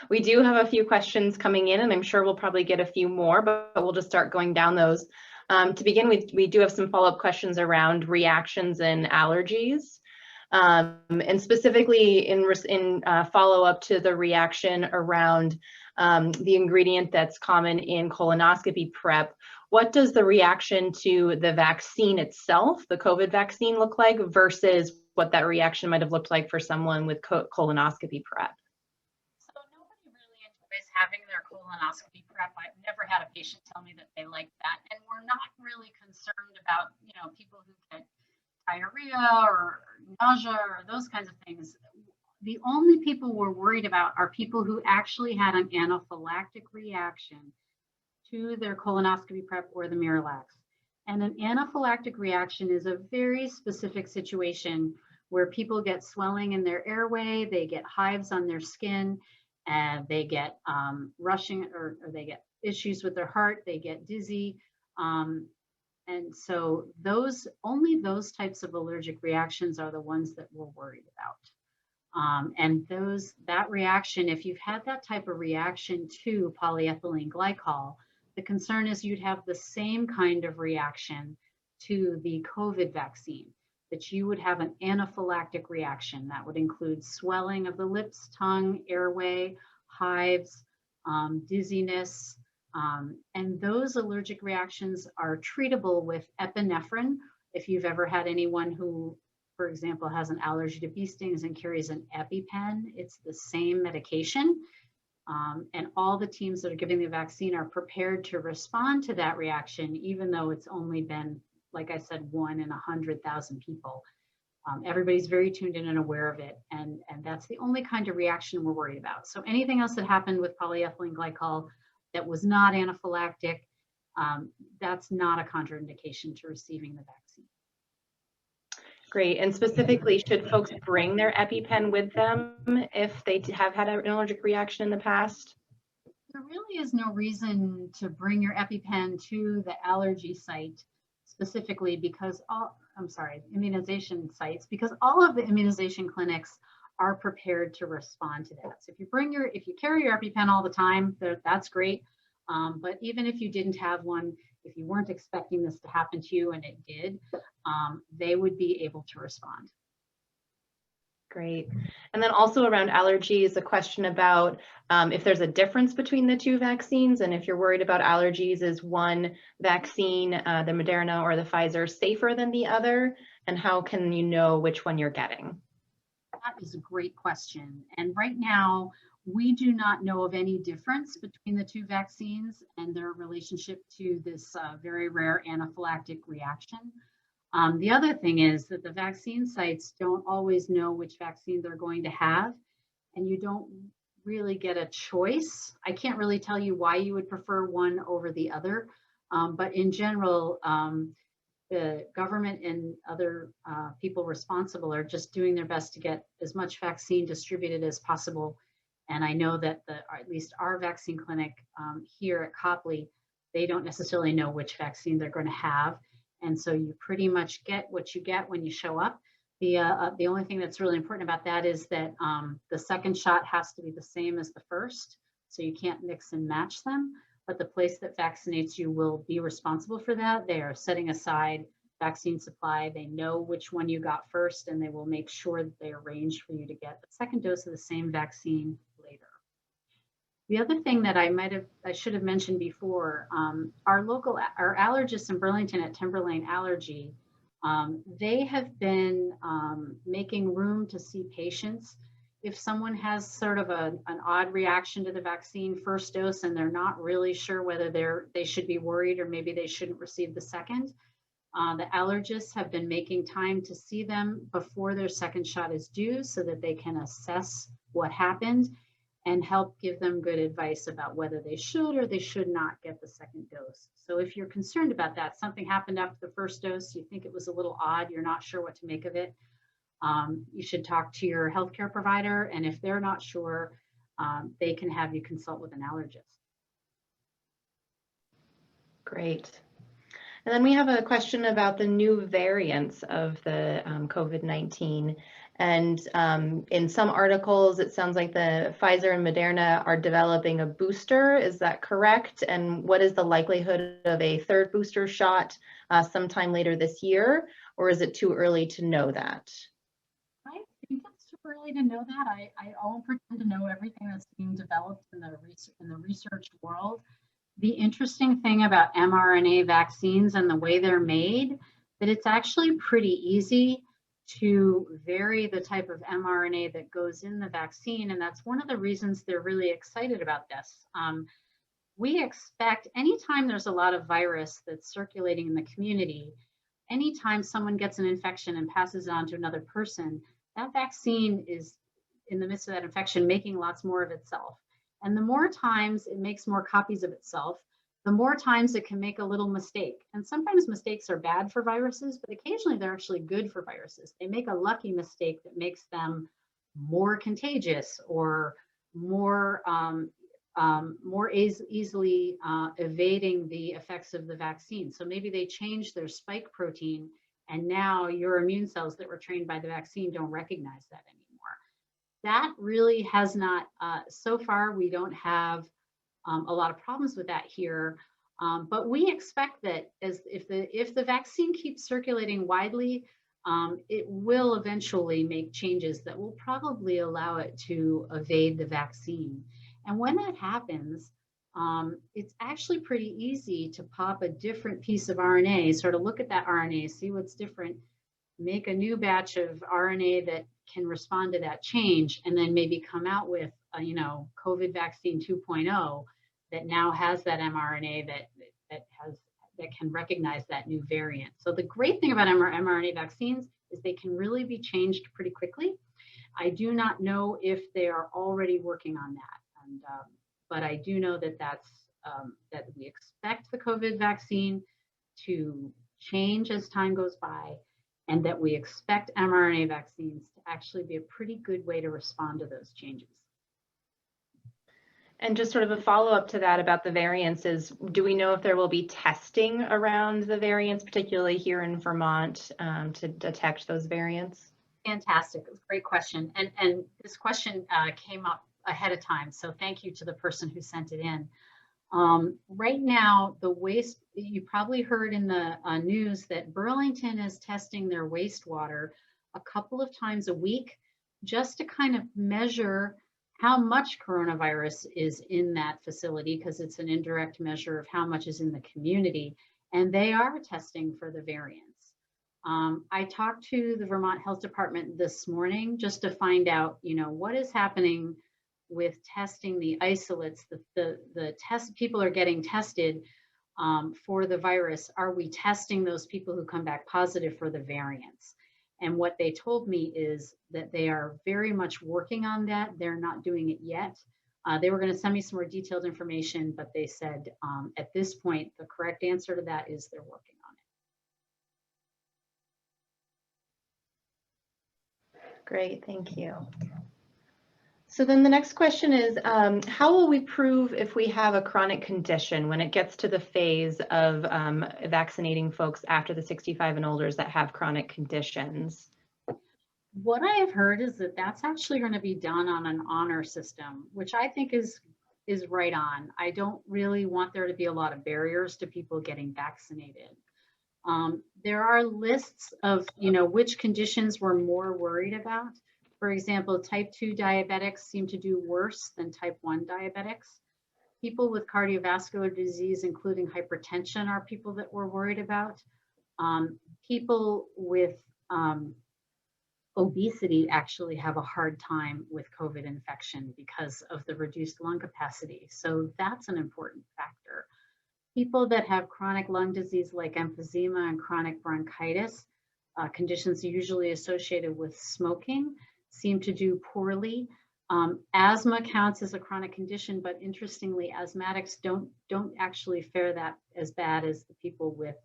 We do have a few questions coming in, and I'm sure we'll probably get a few more, but we'll just start going down those. To begin with, we do have some follow-up questions around reactions and allergies. And specifically in follow-up to the reaction around the ingredient that's common in colonoscopy prep, what does the reaction to the vaccine itself, the COVID vaccine, look like versus what that reaction might have looked like for someone with colonoscopy prep? So nobody really enjoys having their colonoscopy prep. I've never had a patient tell me that they like that. And we're not really concerned about, people who get diarrhea or nausea or those kinds of things. The only people we're worried about are people who actually had an anaphylactic reaction to their colonoscopy prep or the Miralax. And an anaphylactic reaction is a very specific situation where people get swelling in their airway, they get hives on their skin, and they get rushing, or they get issues with their heart, they get dizzy. And so only those types of allergic reactions are the ones that we're worried about. And that reaction, if you've had that type of reaction to polyethylene glycol, the concern is you'd have the same kind of reaction to the COVID vaccine, that you would have an anaphylactic reaction. That would include swelling of the lips, tongue, airway, hives, dizziness, and those allergic reactions are treatable with epinephrine. If you've ever had anyone who, for example, has an allergy to bee stings and carries an EpiPen, it's the same medication. And all the teams that are giving the vaccine are prepared to respond to that reaction, even though it's only been, like I said, 1 in 100,000 people. Everybody's very tuned in and aware of it. And that's the only kind of reaction we're worried about. So anything else that happened with polyethylene glycol that was not anaphylactic, that's not a contraindication to receiving the vaccine. Great. And specifically, should folks bring their EpiPen with them if they have had an allergic reaction in the past? There really is no reason to bring your EpiPen to the allergy site specifically because immunization sites, because all of the immunization clinics are prepared to respond to that. So if you carry your EpiPen all the time, that's great. But even if you didn't have one, if you weren't expecting this to happen to you and it did, they would be able to respond. Great. And then also around allergies, a question about if there's a difference between the two vaccines, and if you're worried about allergies, is one vaccine, the Mrna or the Pfizer, safer than the other? And how can you know which one you're getting? That is a great question. And right now, we do not know of any difference between the two vaccines and their relationship to this very rare anaphylactic reaction. The other thing is that the vaccine sites don't always know which vaccine they're going to have, and you don't really get a choice. I can't really tell you why you would prefer one over the other, but in general, the government and other people responsible are just doing their best to get as much vaccine distributed as possible. And I know that or at least our vaccine clinic here at Copley, they don't necessarily know which vaccine they're going to have. And so you pretty much get what you get when you show up. The only thing that's really important about that is that the second shot has to be the same as the first. So you can't mix and match them. But the place that vaccinates you will be responsible for that. They are setting aside vaccine supply. They know which one you got first, and they will make sure that they arrange for you to get the second dose of the same vaccine later. The other thing that I should have mentioned before, our allergists in Burlington at Timberlane Allergy, they have been making room to see patients. If someone has sort of an odd reaction to the vaccine first dose and they're not really sure whether they should be worried or maybe they shouldn't receive the second, the allergists have been making time to see them before their second shot is due so that they can assess what happened and help give them good advice about whether they should or they should not get the second dose. So if you're concerned about that, something happened after the first dose, you think it was a little odd, you're not sure what to make of it, you should talk to your healthcare provider, and if they're not sure, they can have you consult with an allergist. Great. And then we have a question about the new variants of the COVID-19. And in some articles, it sounds like the Pfizer and Moderna are developing a booster. Is that correct? And what is the likelihood of a third booster shot sometime later this year? Or is it too early to know that? I think it's too early to know that. I won't pretend to know everything that's being developed in the research world. The interesting thing about mRNA vaccines and the way they're made, that it's actually pretty easy to vary the type of mRNA that goes in the vaccine. And that's one of the reasons they're really excited about this. We expect anytime there's a lot of virus that's circulating in the community, anytime someone gets an infection and passes it on to another person, that vaccine is in the midst of that infection making lots more of itself. And the more times it makes more copies of itself, the more times it can make a little mistake. And sometimes mistakes are bad for viruses, but occasionally they're actually good for viruses. They make a lucky mistake that makes them more contagious or more easily evading the effects of the vaccine. So maybe they change their spike protein, and now your immune cells that were trained by the vaccine don't recognize that anymore. That really has not, so far we don't have a lot of problems with that here, but we expect that if the vaccine keeps circulating widely, it will eventually make changes that will probably allow it to evade the vaccine. And when that happens, it's actually pretty easy to pop a different piece of RNA, sort of look at that RNA, see what's different, make a new batch of RNA that can respond to that change, and then maybe come out with, COVID vaccine 2.0 that now has that mRNA that can recognize that new variant. So the great thing about mRNA vaccines is they can really be changed pretty quickly. I do not know if they are already working on that, but I do know that that we expect the COVID vaccine to change as time goes by, and that we expect mRNA vaccines to actually be a pretty good way to respond to those changes. And just sort of a follow-up to that about the variants is, do we know if there will be testing around the variants, particularly here in Vermont, to detect those variants? Fantastic, great question. And this question came up ahead of time, so thank you to the person who sent it in. Right now, the waste, you probably heard in the news that Burlington is testing their wastewater a couple of times a week just to kind of measure how much coronavirus is in that facility, because it's an indirect measure of how much is in the community, and they are testing for the variants. I talked to the Vermont Health Department this morning just to find out, what is happening with testing the isolates, the test people are getting tested for the virus. Are we testing those people who come back positive for the variants? And what they told me is that they are very much working on that. They're not doing it yet. They were going to send me some more detailed information, but they said at this point, the correct answer to that is they're working on it. Great, thank you. So then the next question is, how will we prove if we have a chronic condition when it gets to the phase of vaccinating folks after the 65 and olders that have chronic conditions? What I have heard is that that's actually going to be done on an honor system, which I think is right on. I don't really want there to be a lot of barriers to people getting vaccinated. There are lists of, which conditions we're more worried about. For example, type 2 diabetics seem to do worse than type 1 diabetics. People with cardiovascular disease, including hypertension, are people that we're worried about. People with obesity actually have a hard time with COVID infection because of the reduced lung capacity. So that's an important factor. People that have chronic lung disease like emphysema and chronic bronchitis, conditions usually associated with smoking, seem to do poorly. Asthma counts as a chronic condition, but interestingly, asthmatics don't actually fare that as bad as the people with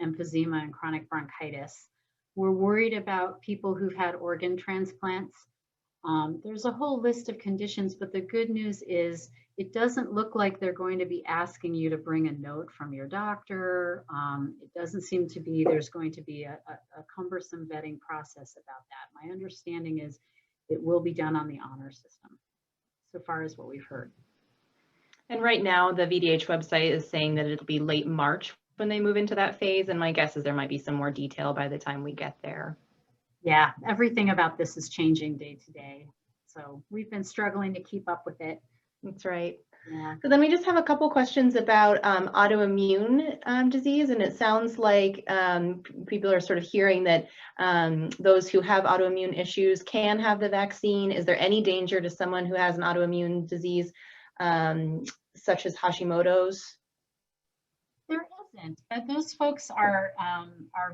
emphysema and chronic bronchitis. We're worried about people who've had organ transplants. There's a whole list of conditions, but the good news is it doesn't look like they're going to be asking you to bring a note from your doctor. It doesn't seem to be there's going to be a cumbersome vetting process about that. My understanding is it will be done on the honor system, so far as what we've heard. And right now, the VDH website is saying that it'll be late March when they move into that phase, and my guess is there might be some more detail by the time we get there. Yeah, everything about this is changing day to day. So we've been struggling to keep up with it. That's right. Yeah. So then we just have a couple questions about autoimmune disease, and it sounds like people are sort of hearing that those who have autoimmune issues can have the vaccine. Is there any danger to someone who has an autoimmune disease such as Hashimoto's? There isn't, but those folks are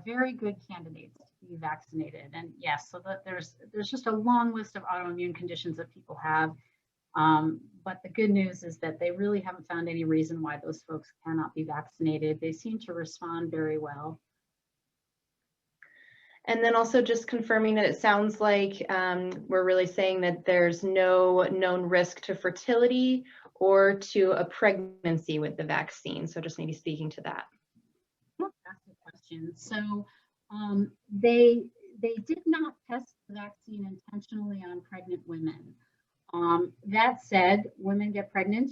very good candidates to be vaccinated. And yes, so that there's just a long list of autoimmune conditions that people have. But the good news is that they really haven't found any reason why those folks cannot be vaccinated. They seem to respond very well. And then also just confirming that it sounds like we're really saying that there's no known risk to fertility or to a pregnancy with the vaccine. So just maybe speaking to that. That's a question. So they did not test the vaccine intentionally on pregnant women. That said, women get pregnant.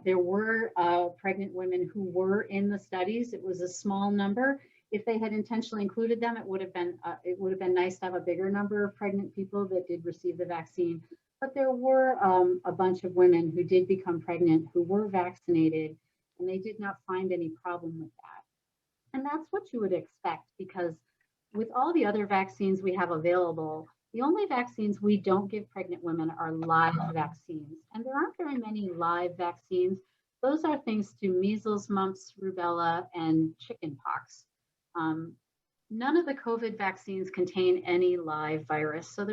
There were pregnant women who were in the studies. It was a small number. If they had intentionally included them, it would have been nice to have a bigger number of pregnant people that did receive the vaccine. But there were a bunch of women who did become pregnant who were vaccinated, and they did not find any problem with that. And that's what you would expect, because with all the other vaccines we have available, the only vaccines we don't give pregnant women are live vaccines. And there aren't very many live vaccines. Those are things to measles, mumps, rubella, and chickenpox. None of the COVID vaccines contain any live virus. So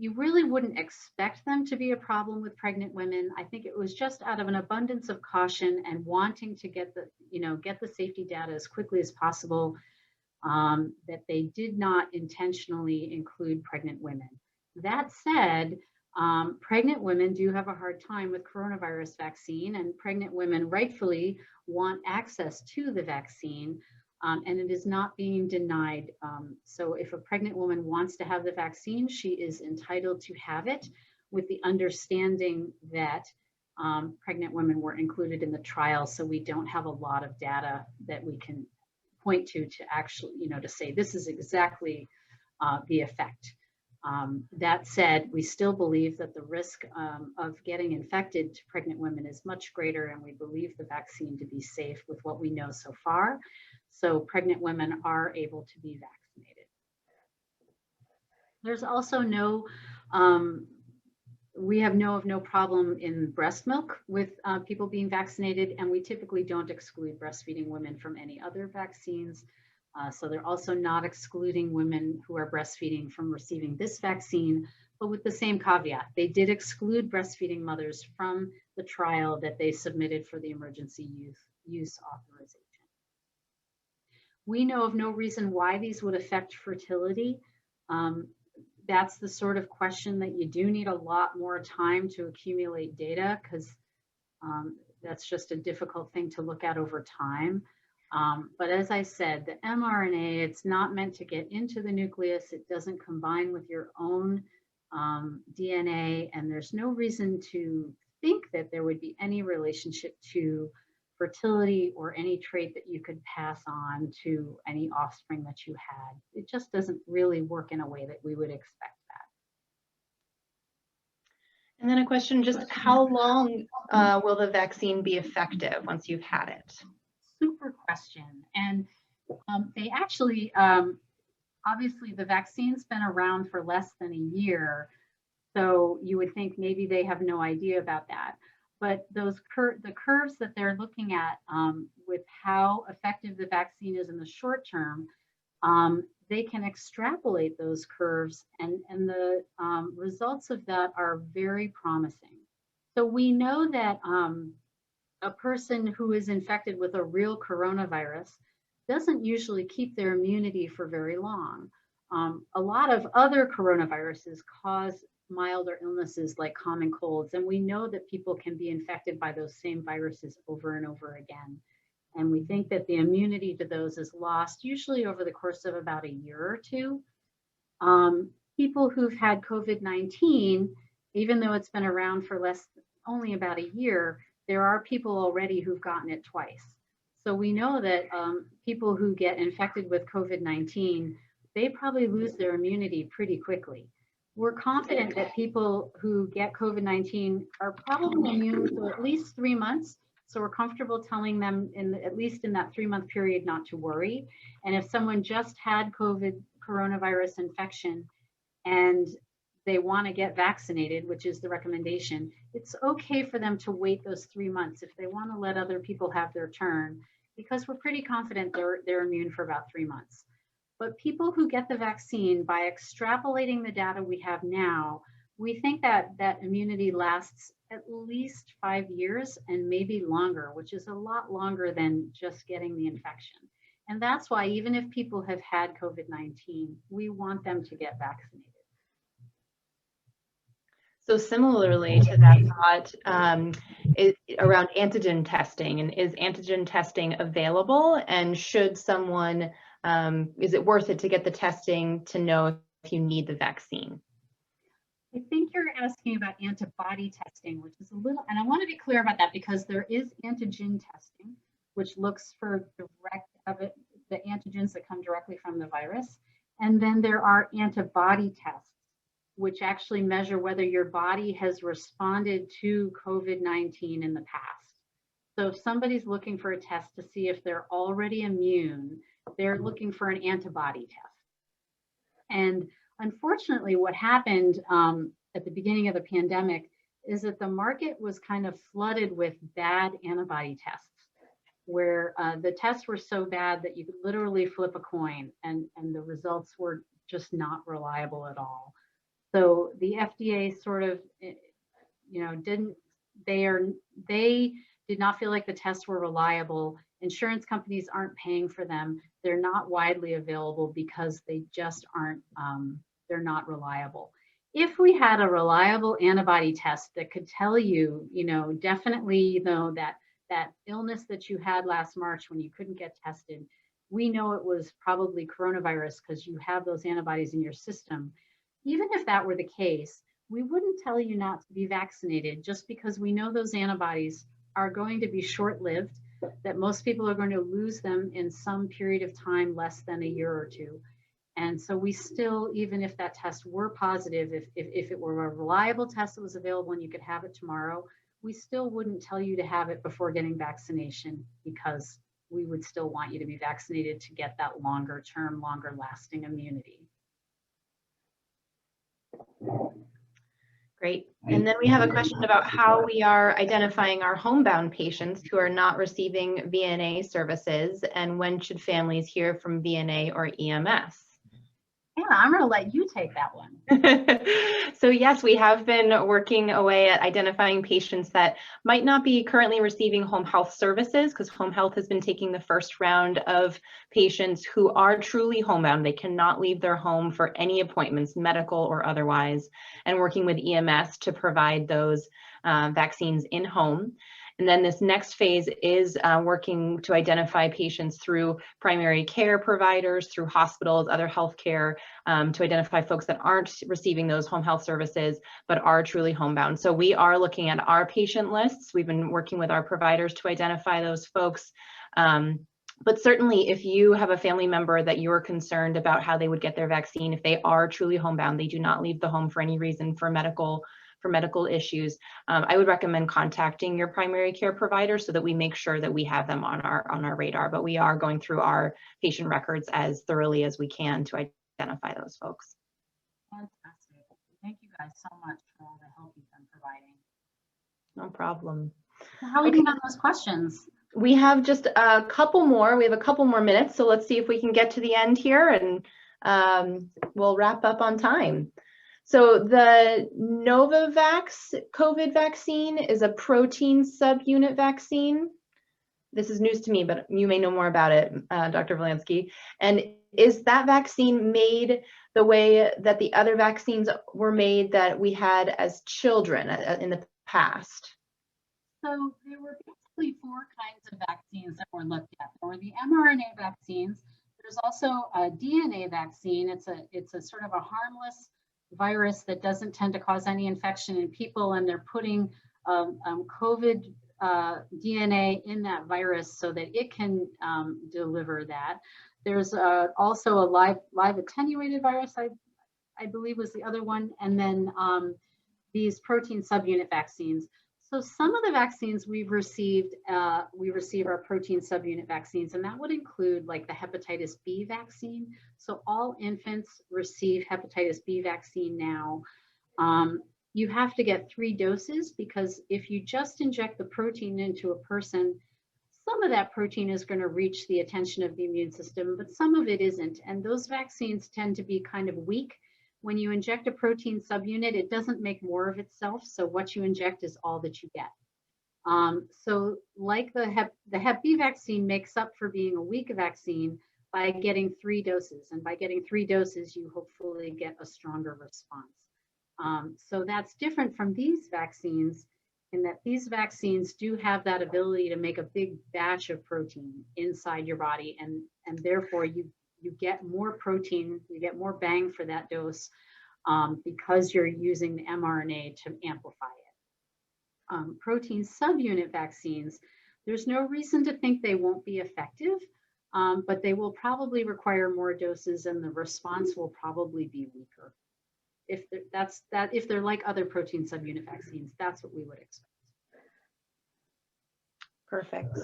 you really wouldn't expect them to be a problem with pregnant women. I think it was just out of an abundance of caution and wanting to get the safety data as quickly as possible, that they did not intentionally include pregnant women. That said, pregnant women do have a hard time with coronavirus vaccine, and pregnant women rightfully want access to the vaccine, and it is not being denied. So if a pregnant woman wants to have the vaccine, she is entitled to have it, with the understanding that pregnant women were included in the trial, so we don't have a lot of data that we can point to actually, to say this is exactly the effect. That said, we still believe that the risk of getting infected to pregnant women is much greater, and we believe the vaccine to be safe with what we know so far. So pregnant women are able to be vaccinated. There's also we have no problem in breast milk with people being vaccinated, and we typically don't exclude breastfeeding women from any other vaccines. So they're also not excluding women who are breastfeeding from receiving this vaccine, but with the same caveat. They did exclude breastfeeding mothers from the trial that they submitted for the emergency use authorization. We know of no reason why these would affect fertility. That's the sort of question that you do need a lot more time to accumulate data, because that's just a difficult thing to look at over time. But as I said, the mRNA, it's not meant to get into the nucleus. It doesn't combine with your own DNA, and there's no reason to think that there would be any relationship to fertility or any trait that you could pass on to any offspring that you had. It just doesn't really work in a way that we would expect that. And then a question, just how long will the vaccine be effective once you've had it? Super question. And they actually, obviously the vaccine's been around for less than a year, so you would think maybe they have no idea about that. But those the curves that they're looking at with how effective the vaccine is in the short term, they can extrapolate those curves, and the results of that are very promising. So we know that a person who is infected with a real coronavirus doesn't usually keep their immunity for very long. A lot of other coronaviruses cause milder illnesses like common colds, and we know that people can be infected by those same viruses over and over again. And we think that the immunity to those is lost usually over the course of about a year or two. People who've had COVID-19, even though it's been around for only about a year, there are people already who've gotten it twice. So we know that people who get infected with COVID-19, they probably lose their immunity pretty quickly. We're confident that people who get COVID-19 are probably immune for at least 3 months. So we're comfortable telling them at least in that 3-month period not to worry. And if someone just had coronavirus infection and they want to get vaccinated, which is the recommendation, it's okay for them to wait those 3 months if they want to let other people have their turn, because we're pretty confident they're immune for about 3 months. But people who get the vaccine, by extrapolating the data we have now, we think that immunity lasts at least 5 years and maybe longer, which is a lot longer than just getting the infection. And that's why even if people have had COVID-19, we want them to get vaccinated. So similarly to that thought, around antigen testing, and is antigen testing available? And should someone, is it worth it to get the testing to know if you need the vaccine? I think you're asking about antibody testing, which is a little, and I want to be clear about that because there is antigen testing, which looks for the antigens that come directly from the virus. And then there are antibody tests, which actually measure whether your body has responded to COVID-19 in the past. So if somebody's looking for a test to see if they're already immune, they're looking for an antibody test. And unfortunately, what happened at the beginning of the pandemic is that the market was kind of flooded with bad antibody tests, where the tests were so bad that you could literally flip a coin and the results were just not reliable at all. So the FDA sort of, they did not feel like the tests were reliable. Insurance companies aren't paying for them. They're not widely available because they just aren't, they're not reliable. If we had a reliable antibody test that could tell you, definitely, that illness that you had last March when you couldn't get tested, we know it was probably coronavirus because you have those antibodies in your system. Even if that were the case, we wouldn't tell you not to be vaccinated just because we know those antibodies are going to be short-lived, that most people are going to lose them in some period of time, less than a year or two. And so we still, even if that test were positive, if it were a reliable test that was available and you could have it tomorrow, we still wouldn't tell you to have it before getting vaccination, because we would still want you to be vaccinated to get that longer term, longer lasting immunity. Great. And then we have a question about how we are identifying our homebound patients who are not receiving VNA services, and when should families hear from VNA or EMS? Hannah, I'm going to let you take that one. So yes, we have been working away at identifying patients that might not be currently receiving home health services, because home health has been taking the first round of patients who are truly homebound. They cannot leave their home for any appointments, medical or otherwise, and working with EMS to provide those vaccines in home. And then this next phase is working to identify patients through primary care providers, through hospitals, other healthcare, to identify folks that aren't receiving those home health services, but are truly homebound. So we are looking at our patient lists. We've been working with our providers to identify those folks. But certainly if you have a family member that you're concerned about how they would get their vaccine, if they are truly homebound, they do not leave the home for any reason for medical issues, I would recommend contacting your primary care provider so that we make sure that we have them on our radar. But we are going through our patient records as thoroughly as we can to identify those folks. Fantastic. Thank you guys so much for all the help you've been providing. No problem. How are we doing on those questions? We have just a couple more. We have a couple more minutes, so let's see if we can get to the end here, and we'll wrap up on time. So the Novavax COVID vaccine is a protein subunit vaccine. This is news to me, but you may know more about it, Dr. Valansky. And is that vaccine made the way that the other vaccines were made that we had as children in the past? So there were basically 4 kinds of vaccines that were looked at. There were the mRNA vaccines. There's also a DNA vaccine. It's a sort of a harmless virus that doesn't tend to cause any infection in people, and they're putting COVID DNA in that virus so that it can deliver that. There's also a live attenuated virus, I believe was the other one, and then these protein subunit vaccines. So some of the vaccines we've received, we receive our protein subunit vaccines, and that would include like the hepatitis B vaccine. So all infants receive hepatitis B vaccine now. You have to get 3 doses, because if you just inject the protein into a person, some of that protein is going to reach the attention of the immune system, but some of it isn't. And those vaccines tend to be kind of weak. When you inject a protein subunit, it doesn't make more of itself. So what you inject is all that you get. So like the Hep B vaccine makes up for being a weak vaccine by getting 3 doses. And by getting 3 doses, you hopefully get a stronger response. So that's different from these vaccines in that these vaccines do have that ability to make a big batch of protein inside your body. And therefore you get more protein, you get more bang for that dose because you're using the mRNA to amplify it. Protein subunit vaccines, there's no reason to think they won't be effective, but they will probably require more doses and the response will probably be weaker. If they're like other protein subunit vaccines, that's what we would expect. Perfect.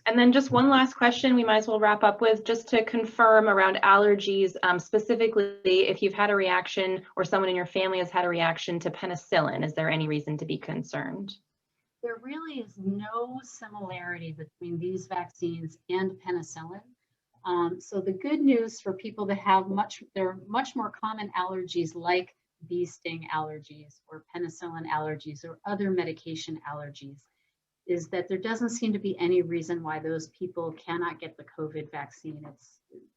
And then just one last question we might as well wrap up with, just to confirm around allergies, specifically if you've had a reaction or someone in your family has had a reaction to penicillin, is there any reason to be concerned? There really is no similarity between these vaccines and penicillin. So the good news for people that have there are much more common allergies like bee sting allergies or penicillin allergies or other medication allergies is that there doesn't seem to be any reason why those people cannot get the COVID vaccine.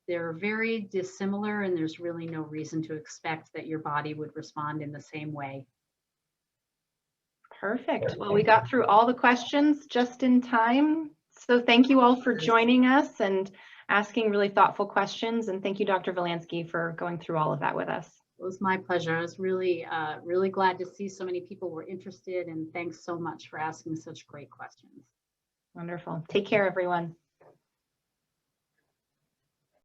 They're very dissimilar, and there's really no reason to expect that your body would respond in the same way. Perfect. Well, we got through all the questions just in time. So thank you all for joining us and asking really thoughtful questions. And thank you, Dr. Valansky, for going through all of that with us. It was my pleasure. I was really, really glad to see so many people were interested, and thanks so much for asking such great questions. Wonderful. Take care, everyone.